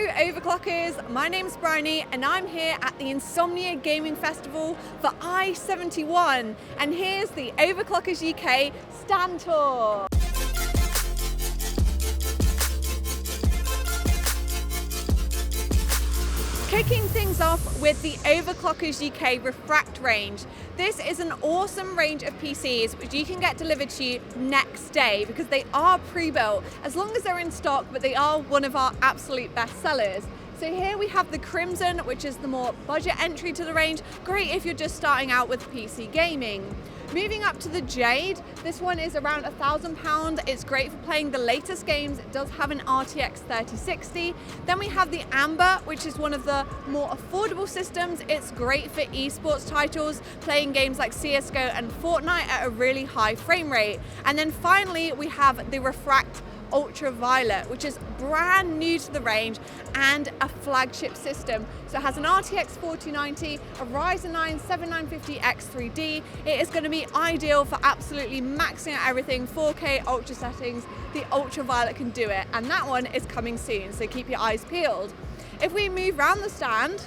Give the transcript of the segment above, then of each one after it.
Hello Overclockers, my name's Briony and I'm here at the Insomnia Gaming Festival for i71, and here's the Overclockers UK stand tour. Kicking things off with the Overclockers UK Refract range. This is an awesome range of PCs which you can get delivered to you next day because they are pre-built as long as they're in stock, but they are one of our absolute best sellers. So here we have the Crimson, which is the more budget entry to the range. Great if you're just starting out with PC gaming. Moving up to the Jade, this one is around £1,000. It's great for playing the latest games. It does have an RTX 3060. Then we have the Amber, which is one of the more affordable systems. It's great for esports titles, playing games like CSGO and Fortnite at a really high frame rate. And then finally, we have the Refract Ultraviolet, which is brand new to the range and a flagship system. So it has an RTX 4090, a Ryzen 9 7950X3D. It is going to be ideal for absolutely maxing out everything, 4K ultra settings. The Ultraviolet can do it, and that one is coming soon, so keep your eyes peeled. If we move around the stand,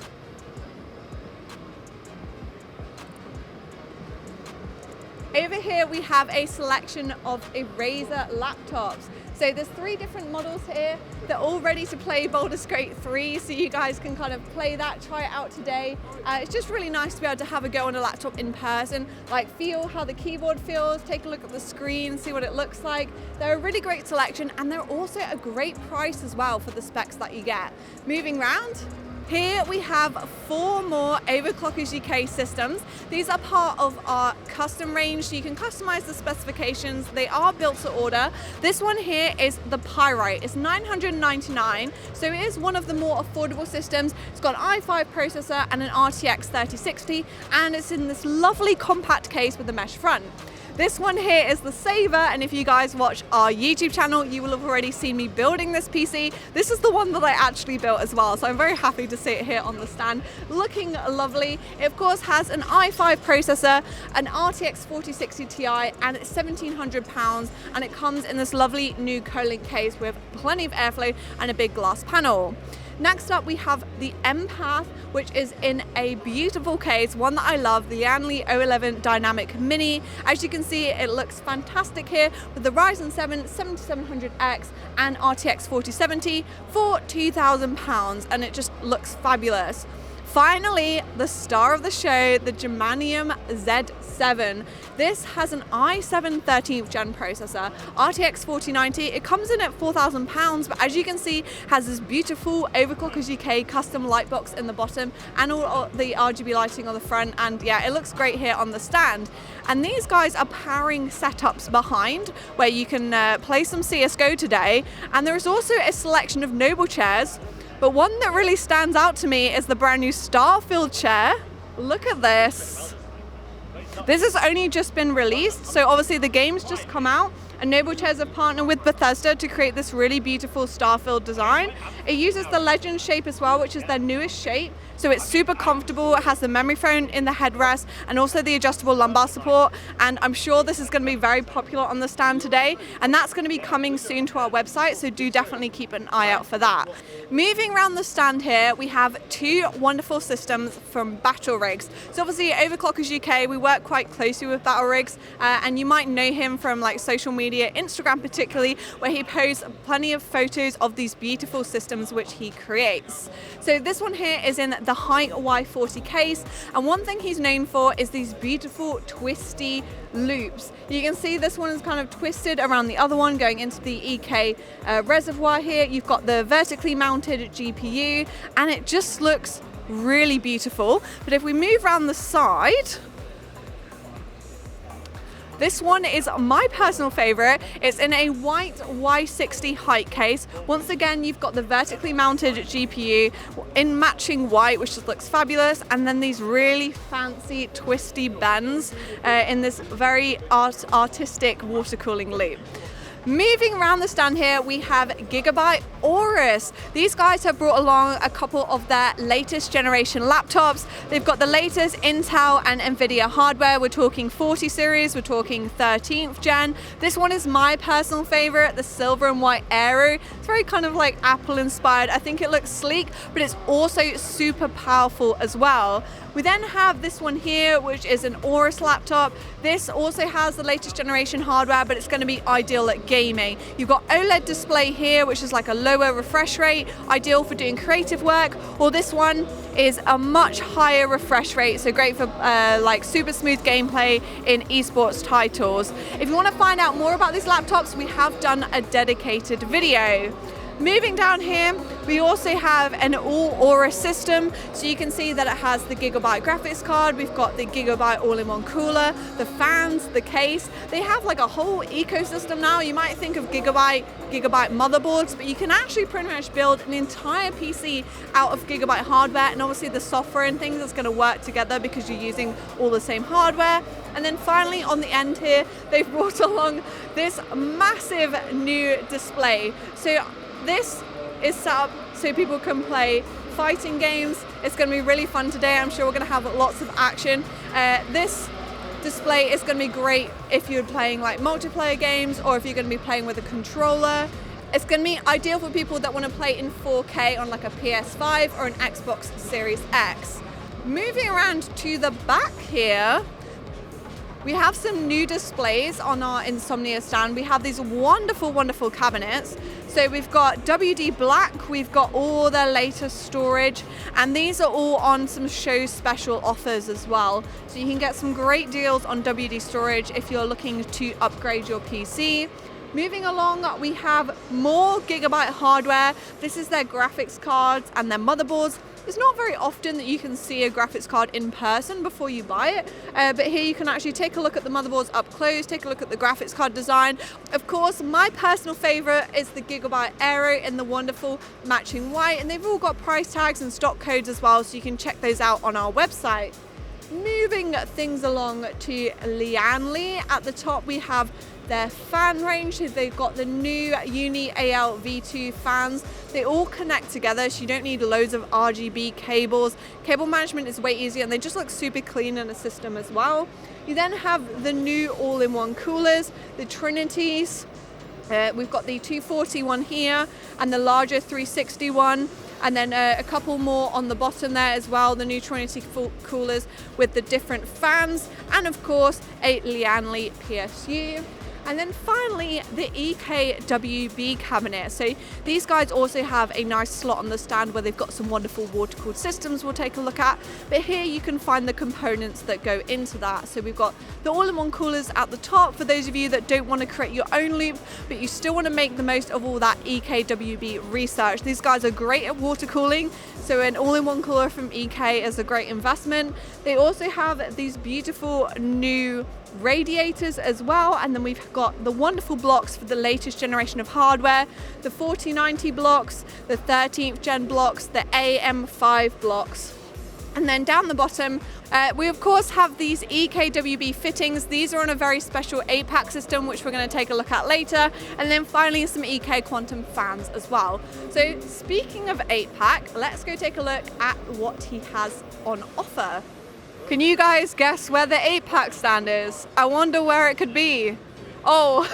over here we have a selection of Erazer laptops. So there's 3 different models here. They're all ready to play Baldur's Gate 3, so you guys can kind of play that, try it out today. It's just really nice to be able to have a go on a laptop in person, like feel how the keyboard feels, take a look at the screen, see what it looks like. They're a really great selection, and they're also a great price as well for the specs that you get. Moving around, here we have 4 more Overclockers UK systems. These are part of our custom range, so you can customize the specifications. They are built to order. This one here is the Pyrite. It's $999, so it is one of the more affordable systems. It's got an i5 processor and an RTX 3060, and it's in this lovely compact case with a mesh front. This one here is the Saver, and if you guys watch our YouTube channel, you will have already seen me building this PC. This is the one that I actually built as well, so I'm very happy to see it here on the stand, looking lovely. It of course has an i5 processor, an RTX 4060 Ti, and it's £1,700, and it comes in this lovely new Kolink case with plenty of airflow and a big glass panel. Next up, we have the Empath, which is in a beautiful case, one that I love, the Lian Li 011 Dynamic Mini. As you can see, it looks fantastic here with the Ryzen 7 7700X and RTX 4070 for £2,000, and it just looks fabulous. Finally, the star of the show, the Germanium Z7. This has an i7 13th gen processor, RTX 4090. It comes in at £4,000, but as you can see, has this beautiful Overclockers UK custom light box in the bottom and all the RGB lighting on the front. And yeah, it looks great here on the stand. And these guys are powering setups behind where you can play some CSGO today. And there is also a selection of noblechairs. But one that really stands out to me is the brand new Starfield chair. Look at this. This has only just been released, so obviously the game's just come out, and noblechairs have partnered with Bethesda to create this really beautiful Starfield design. It uses the Legend shape as well, which is their newest shape. So it's super comfortable. It has the memory foam in the headrest and also the adjustable lumbar support. And I'm sure this is going to be very popular on the stand today. And that's going to be coming soon to our website. So do definitely keep an eye out for that. Moving around the stand here, we have 2 wonderful systems from Battle Rigs. So obviously Overclockers UK, we work quite closely with Battle Rigs. And you might know him from like social media, Instagram particularly, where he posts plenty of photos of these beautiful systems which he creates. So this one here is in the Hyte Y40 case, and one thing he's known for is these beautiful twisty loops. You can see this one is kind of twisted around the other one going into the EK reservoir here. You've got the vertically mounted GPU, and it just looks really beautiful. But if we move around the side, this one is my personal favorite. It's in a white Y60 Hyte case. Once again, you've got the vertically mounted GPU in matching white, which just looks fabulous. And then these really fancy twisty bends in this very artistic water cooling loop. Moving around the stand here, we have Gigabyte Aorus. These guys have brought along a couple of their latest generation laptops. They've got the latest Intel and Nvidia hardware. We're talking 40 series, we're talking 13th gen. This one is my personal favorite, the silver and white Aero. It's very kind of like Apple inspired. I think it looks sleek, but it's also super powerful as well. We then have this one here, which is an Aorus laptop. This also has the latest generation hardware, but it's going to be ideal at gaming. You've got OLED display here, which is like a lower refresh rate, ideal for doing creative work, or this one is a much higher refresh rate, so great for like super smooth gameplay in esports titles. If you want to find out more about these laptops, we have done a dedicated video. Moving down here, we also have an all Aorus system, so you can see that it has the Gigabyte graphics card, we've got the Gigabyte all-in-one cooler, the fans, the case. They have like a whole ecosystem now. You might think of Gigabyte motherboards, but you can actually pretty much build an entire PC out of Gigabyte hardware, and obviously the software and things that's going to work together because you're using all the same hardware. And then finally on the end here, they've brought along this massive new display. So this is set up so people can play fighting games. It's going to be really fun today. I'm sure we're going to have lots of action. This display is going to be great if you're playing like multiplayer games or if you're going to be playing with a controller. It's going to be ideal for people that want to play in 4K on like a PS5 or an Xbox Series X. Moving around to the back here, we have some new displays on our Insomnia stand. We have these wonderful, wonderful cabinets. So we've got WD Black, we've got all their latest storage, and these are all on some show special offers as well. So you can get some great deals on WD storage if you're looking to upgrade your PC. Moving along, we have more Gigabyte hardware. This is their graphics cards and their motherboards. It's not very often that you can see a graphics card in person before you buy it, but here you can actually take a look at the motherboards up close, take a look at the graphics card design. Of course, my personal favorite is the Gigabyte Aero in the wonderful matching white, and they've all got price tags and stock codes as well, so you can check those out on our website. Moving things along to Lian Li, at the top we have their fan range. They've got the new Uni AL V2 fans. They all connect together, so you don't need loads of RGB cables. Cable management is way easier, and they just look super clean in the system as well. You then have the new all-in-one coolers, the Trinities. We've got the 240 one here and the larger 360 one. And then a couple more on the bottom there as well, the new Trinity coolers with the different fans, and of course a Lian Li PSU. And then finally, the EKWB cabinet. So these guys also have a nice slot on the stand where they've got some wonderful water-cooled systems we'll take a look at. But here you can find the components that go into that. So we've got the all-in-one coolers at the top for those of you that don't want to create your own loop, but you still want to make the most of all that EKWB research. These guys are great at water cooling, so an all-in-one cooler from EK is a great investment. They also have these beautiful new radiators as well, and then we've got the wonderful blocks for the latest generation of hardware, the 4090 blocks, the 13th gen blocks, the AM5 blocks. And then down the bottom, we of course have these EKWB fittings. These are on a very special 8-pack system, which we're going to take a look at later. And then finally some EK Quantum fans as well. So speaking of 8-pack, let's go take a look at what he has on offer. Can you guys guess where the 8-pack stand is? I wonder where it could be. Oh,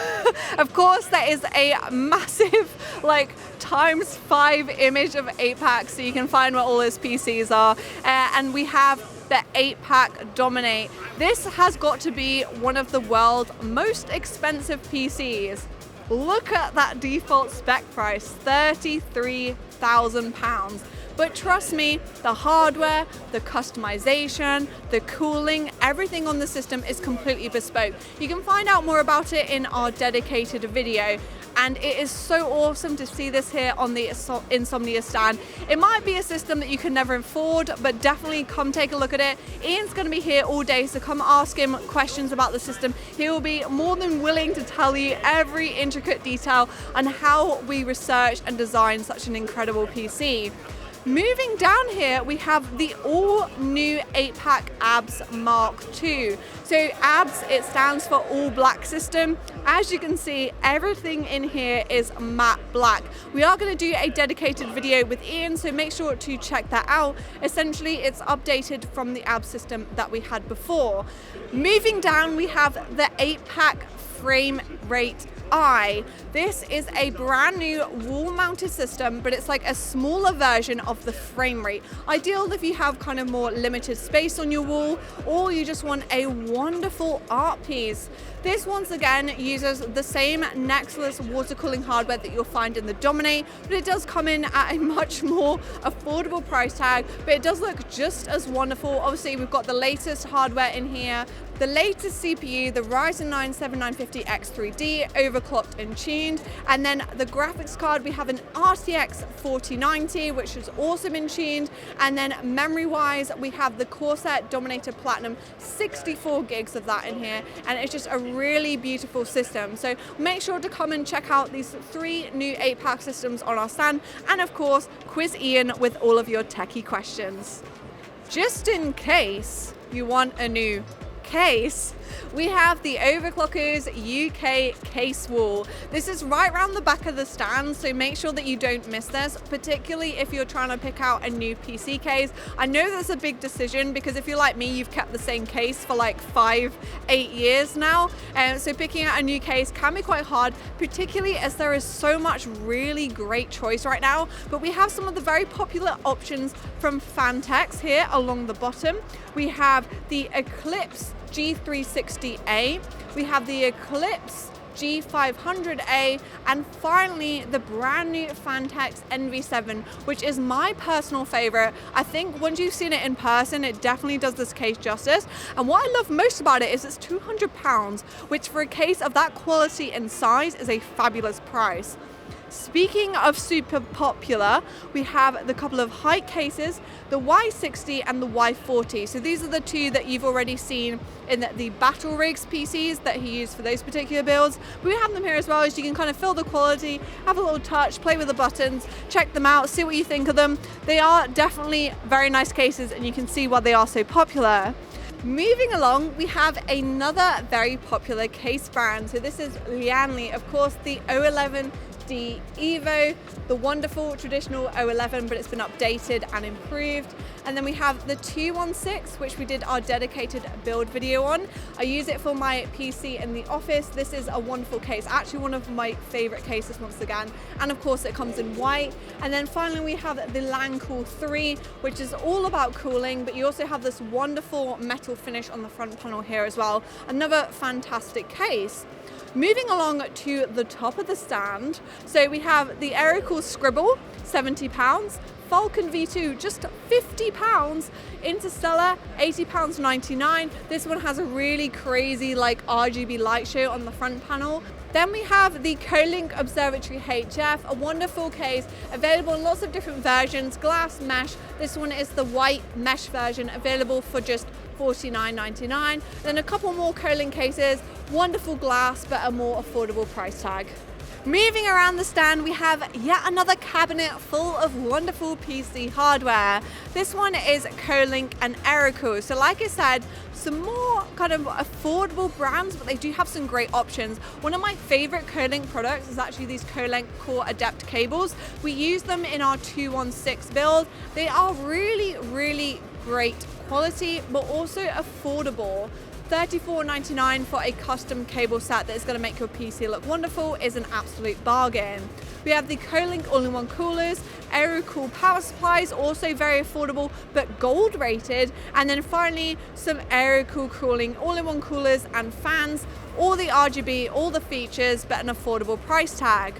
of course there is a massive like ×5 image of 8-pack, so you can find where all his PCs are. And we have the 8-pack Dominate. This has got to be one of the world's most expensive PCs. Look at that default spec price, £33,000. But trust me, the hardware, the customization, the cooling, everything on the system is completely bespoke. You can find out more about it in our dedicated video. And it is so awesome to see this here on the Insomnia stand. It might be a system that you can never afford, but definitely come take a look at it. Ian's going to be here all day, so come ask him questions about the system. He will be more than willing to tell you every intricate detail on how we researched and designed such an incredible PC. Moving down here, we have the all new 8-pack ABS Mark II. So ABS, it stands for all black system. As you can see, everything in here is matte black. We are going to do a dedicated video with Ian, so make sure to check that out. Essentially, it's updated from the ABS system that we had before. Moving down, we have the 8-pack Frame Rate I. This is a brand new wall mounted system, but it's like a smaller version of the Frame Rate. Ideal if you have kind of more limited space on your wall, or you just want a wonderful art piece. This once again uses the same Nexus water cooling hardware that you'll find in the Dominate, but it does come in at a much more affordable price tag, but it does look just as wonderful. Obviously, we've got the latest hardware in here, the latest CPU, the Ryzen 9 7950X3D, overclocked and tuned, and then the graphics card, we have an RTX 4090, which has also been tuned, and then memory-wise, we have the Corsair Dominator Platinum, 64 gigs of that in here, and it's just a really beautiful system. So make sure to come and check out these 3 new 8-pack systems on our stand, and of course, quiz Ian with all of your techie questions. Just in case you want a new case, we have the Overclockers UK case wall. This is right around the back of the stand, so make sure that you don't miss this, particularly if you're trying to pick out a new PC case. I know that's a big decision because if you're like me, you've kept the same case for like 5-8 years now, and so picking out a new case can be quite hard, particularly as there is so much really great choice right now. But we have some of the very popular options from Phanteks here along the bottom. We have the Eclipse G360A, we have the Eclipse G500A, and finally the brand new Phanteks NV7, which is my personal favorite. I think once you've seen it in person, it definitely does this case justice. And what I love most about it is it's £200, which for a case of that quality and size is a fabulous price. Speaking of super popular, we have the couple of Hyte cases, the Y60 and the Y40. So these are the 2 that you've already seen in the Battle Rigs PCs that he used for those particular builds. But we have them here as well, as you can kind of feel the quality, have a little touch, play with the buttons, check them out, see what you think of them. They are definitely very nice cases, and you can see why they are so popular. Moving along, we have another very popular case brand. So this is Lian Li, of course, the O11D Evo, the wonderful traditional O11, but it's been updated and improved. And then we have the 216, which we did our dedicated build video on. I use it for my PC in the office. This is a wonderful case, actually one of my favorite cases once again. And of course it comes in white. And then finally we have the Aerocool 3, which is all about cooling, but you also have this wonderful metal finish on the front panel here as well. Another fantastic case. Moving along to the top of the stand, so we have the Aerocool Scribble, £70, Falcon V2, just £50, Interstellar, £80.99. This one has a really crazy like RGB light show on the front panel. Then we have the Kolink Observatory HF, a wonderful case, available in lots of different versions, glass, mesh. This one is the white mesh version, available for just $49.99. Then a couple more Kolink cases, wonderful glass, but a more affordable price tag. Moving around the stand, we have yet another cabinet full of wonderful PC hardware. This one is Kolink and Aerocool. So like I said, some more kind of affordable brands, but they do have some great options. One of my favorite Kolink products is actually these Kolink Core Adept cables. We use them in our 216 build. They are really, really great quality, but also affordable. $34.99 for a custom cable set that is going to make your PC look wonderful is an absolute bargain. We have the Kolink all-in-one coolers, Aerocool power supplies, also very affordable but gold rated, and then finally some Aerocool cooling all-in-one coolers and fans, all the RGB, all the features, but an affordable price tag.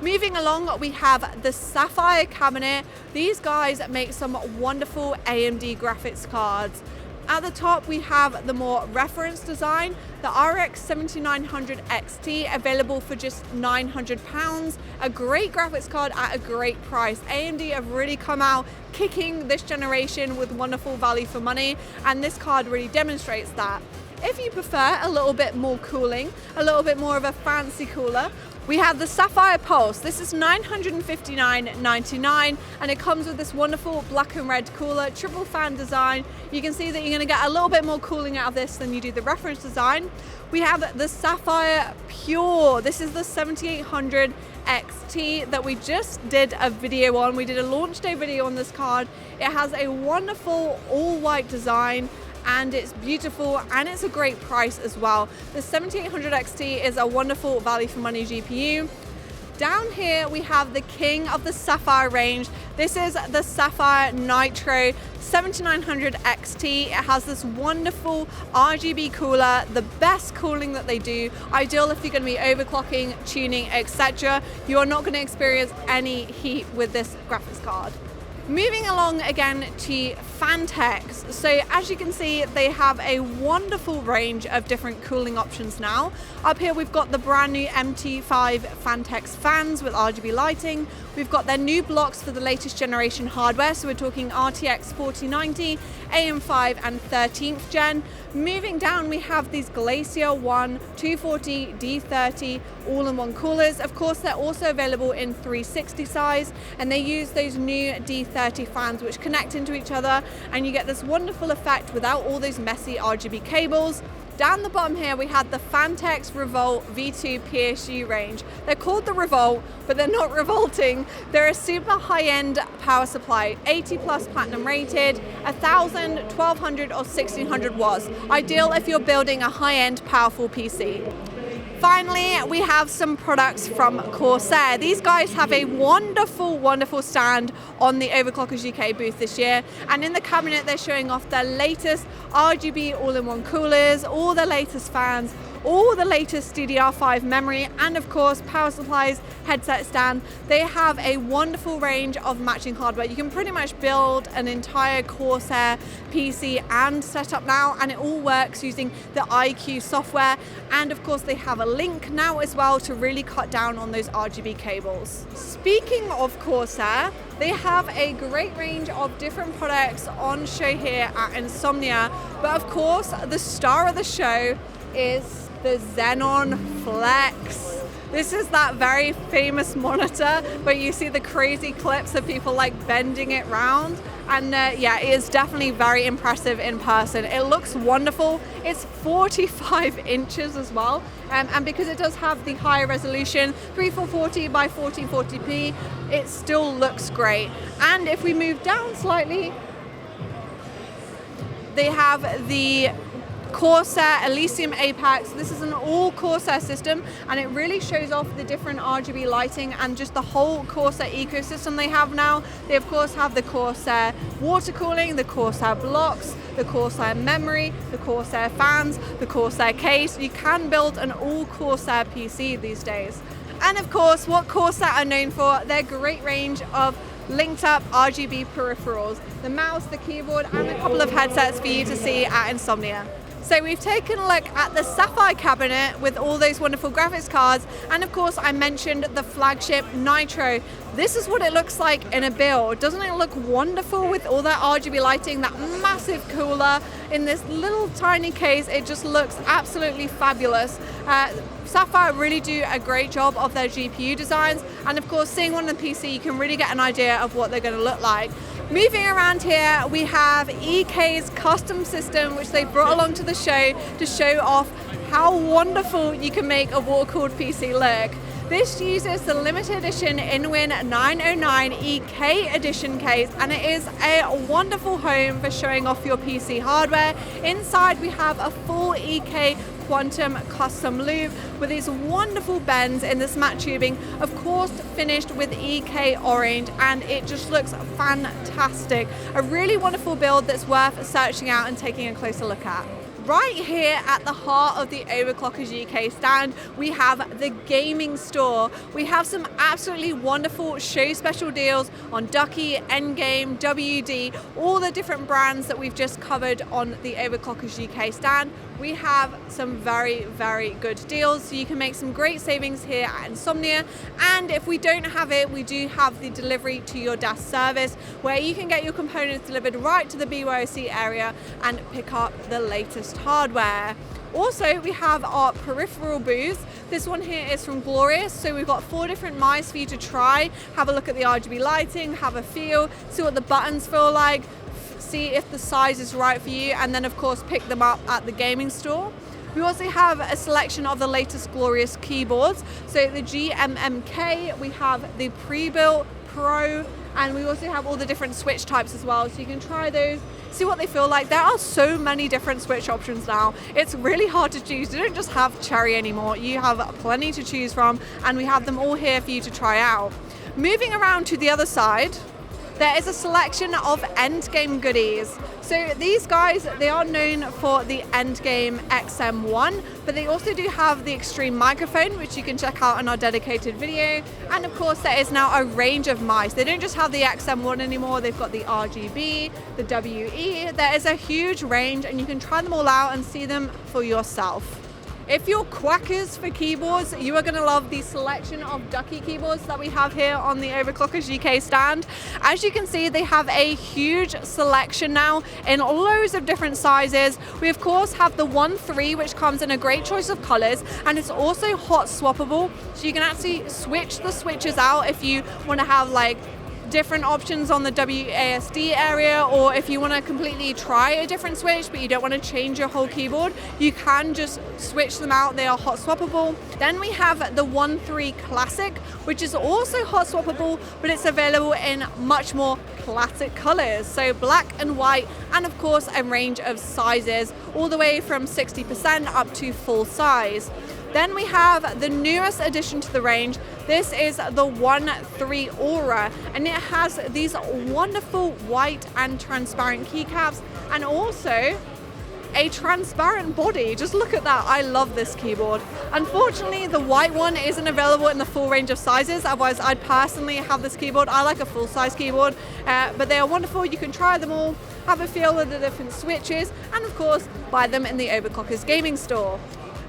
Moving along, we have the Sapphire cabinet. These guys make some wonderful AMD graphics cards. At the top, we have the more reference design, the RX 7900 XT, available for just £900. A great graphics card at a great price. AMD have really come out kicking this generation with wonderful value for money, and this card really demonstrates that. If you prefer a little bit more cooling, a little bit more of a fancy cooler, We have the Sapphire Pulse. This is $959.99 and it comes with this wonderful black and red cooler, triple fan design. You can see that you're going to get a little bit more cooling out of this than you do the reference design. We have the Sapphire Pure. This is the 7800 XT that we just did a video on. We did a launch day video on this card. It has a wonderful all white design and it's beautiful and it's a great price as well. The 7800 XT is a wonderful value for money GPU. Down here we have the king of the Sapphire range. This is the Sapphire Nitro 7900 XT. It has this wonderful RGB cooler, the best cooling that they do. Ideal if you're going to be overclocking, tuning, etc. You are not going to experience any heat with this graphics card. Moving along again to Phanteks. So as you can see, they have a wonderful range of different cooling options now. Up here we've got the brand new MT5 Phanteks fans with RGB lighting. We've got their new blocks for the latest generation hardware. So we're talking RTX 4090, AM5 and 13th gen. Moving down, we have these Glacier 1, 240, D30 all-in-one coolers. Of course, they're also available in 360 size, and they use those new D30 fans which connect into each other, and you get this wonderful effect without all those messy RGB cables. Down the bottom here, we had the Phanteks Revolt V2 PSU range. They're called the Revolt, but they're not revolting. They're a super high-end power supply, 80 plus platinum rated, 1000, 1200 or 1600 watts. Ideal if you're building a high-end powerful PC. Finally, we have some products from Corsair. These guys have a wonderful, wonderful stand on the Overclockers UK booth this year. And in the cabinet, they're showing off their latest RGB all-in-one coolers, all the latest fans, all the latest DDR5 memory, and of course, power supplies, headset stand. They have a wonderful range of matching hardware. You can pretty much build an entire Corsair PC and setup now, and it all works using the iQ software. And of course, they have a link now as well to really cut down on those RGB cables. Speaking of Corsair, they have a great range of different products on show here at Insomnia. But of course, the star of the show is the Xenon Flex. This is that very famous monitor where you see the crazy clips of people like bending it round. And yeah, it is definitely very impressive in person. It looks wonderful. It's 45 inches as well. And because it does have the higher resolution, 3440 by 1440p, it still looks great. And if we move down slightly, they have the Corsair Elysium Apex. This is an all Corsair system, and it really shows off the different RGB lighting and just the whole Corsair ecosystem they have now. They of course have the Corsair water cooling, the Corsair blocks, the Corsair memory, the Corsair fans, the Corsair case. You can build an all Corsair PC these days. And of course, what Corsair are known for, their great range of linked up RGB peripherals, the mouse, the keyboard, and a couple of headsets for you to see at Insomnia. So we've taken a look at the Sapphire cabinet with all those wonderful graphics cards, and of course I mentioned the flagship Nitro. This is what it looks like in a build. Doesn't it look wonderful with all that RGB lighting, that massive cooler in this little tiny case? It just looks absolutely fabulous. Sapphire really do a great job of their GPU designs, and of course seeing one on the PC you can really get an idea of what they're going to look like. Moving around here, we have EK's custom system, which they brought along to the show to show off how wonderful you can make a water-cooled PC look. This uses the limited edition InWin 909 EK edition case, and it is a wonderful home for showing off your PC hardware. Inside we have a full EK Quantum custom loop with these wonderful bends in this matte tubing, of course finished with EK orange, and it just looks fantastic. A really wonderful build that's worth searching out and taking a closer look at. Right here at the heart of the Overclockers UK stand, we have the gaming store. We have some absolutely wonderful show special deals on Ducky, Endgame, WD, all the different brands that we've just covered on the Overclockers UK stand. We have some very, very good deals, so you can make some great savings here at Insomnia. And if we don't have it, we do have the delivery to your desk service, where you can get your components delivered right to the BYOC area and pick up the latest latest hardware. Also, we have our peripheral booth. This one here is from Glorious. So we've got 4 different mice for you to try. Have a look at the RGB lighting, have a feel, see what the buttons feel like, see if the size is right for you, and then of course pick them up at the gaming store. We also have a selection of the latest Glorious keyboards. So the GMMK, we have the pre-built, Pro, and we also have all the different switch types as well. So you can try those, see what they feel like. There are so many different switch options now. It's really hard to choose. You don't just have Cherry anymore. You have plenty to choose from, and we have them all here for you to try out. Moving around to the other side, there is a selection of Endgame goodies. So these guys, they are known for the Endgame XM1, but they also do have the Extreme microphone, which you can check out on our dedicated video. And of course, there is now a range of mice. They don't just have the XM1 anymore, they've got the RGB, the WE. There is a huge range, and you can try them all out and see them for yourself. If you're quackers for keyboards, you are going to love the selection of Ducky keyboards that we have here on the Overclockers UK stand. As you can see, they have a huge selection now in loads of different sizes. We of course have the 1.3, which comes in a great choice of colors, and it's also hot swappable, so you can actually switch the switches out if you want to have like different options on the WASD area, or if you want to completely try a different switch but you don't want to change your whole keyboard, you can just switch them out. They are hot swappable. Then we have the 1.3 Classic, which is also hot swappable, but it's available in much more classic colors, so black and white, and of course a range of sizes all the way from 60% up to full size. Then we have the newest addition to the range. This is the 1.3 Aura, and it has these wonderful white and transparent keycaps, and also a transparent body. Just look at that. I love this keyboard. Unfortunately, the white one isn't available in the full range of sizes. Otherwise, I'd personally have this keyboard. I like a full-size keyboard, but they are wonderful. You can try them all, have a feel of the different switches, and of course, buy them in the Overclockers gaming store.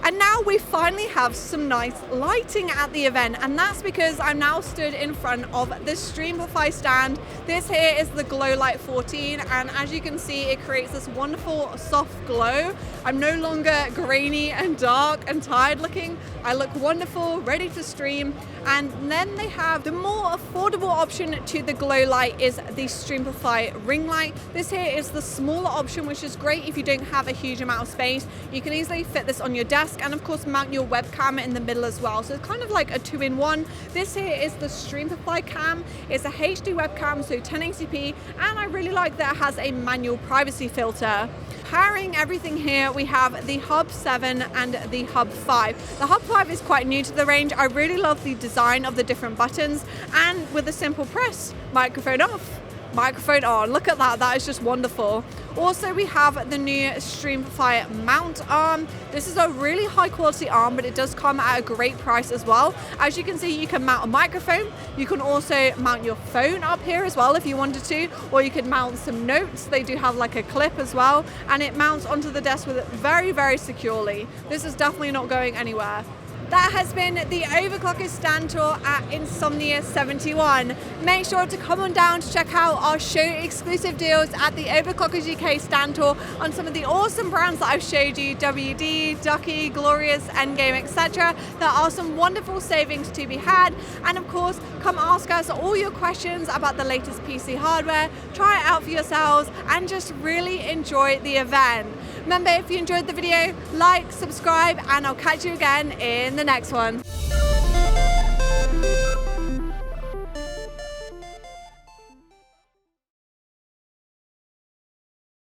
And now we finally have some nice lighting at the event, and that's because I'm now stood in front of the Streamify stand. This here is the Glow Light 14, and as you can see, it creates this wonderful soft glow. I'm no longer grainy and dark and tired looking. I look wonderful, ready to stream. And then they have the more affordable option to the Glow Light is the Streamplify ring light. This here is the smaller option, which is great if you don't have a huge amount of space. You can easily fit this on your desk and of course mount your webcam in the middle as well. So it's kind of like a 2-in-1. This here is the Streamify cam. It's a HD webcam, so 1080p, and I really like that it has a manual privacy filter. Powering everything here, we have the Hub 7 and the Hub 5. The Hub 5 is quite new to the range. I really love the design of the different buttons, and with a simple press, microphone off, microphone on. Look at that, that is just wonderful. Also, we have the new Streamify mount arm. This is a really high quality arm, but it does come at a great price as well. As you can see, you can mount a microphone. You can also mount your phone up here as well if you wanted to, or you could mount some notes. They do have like a clip as well, and it mounts onto the desk with it very, very securely. This is definitely not going anywhere. That has been the Overclockers stand tour at Insomnia 71. Make sure to come on down to check out our show exclusive deals at the Overclockers UK stand tour on some of the awesome brands that I've showed you, WD, Ducky, Glorious, Endgame, etc. There are some wonderful savings to be had, and of course come ask us all your questions about the latest PC hardware, try it out for yourselves, and just really enjoy the event. Remember, if you enjoyed the video, like, subscribe, and I'll catch you again in the next one.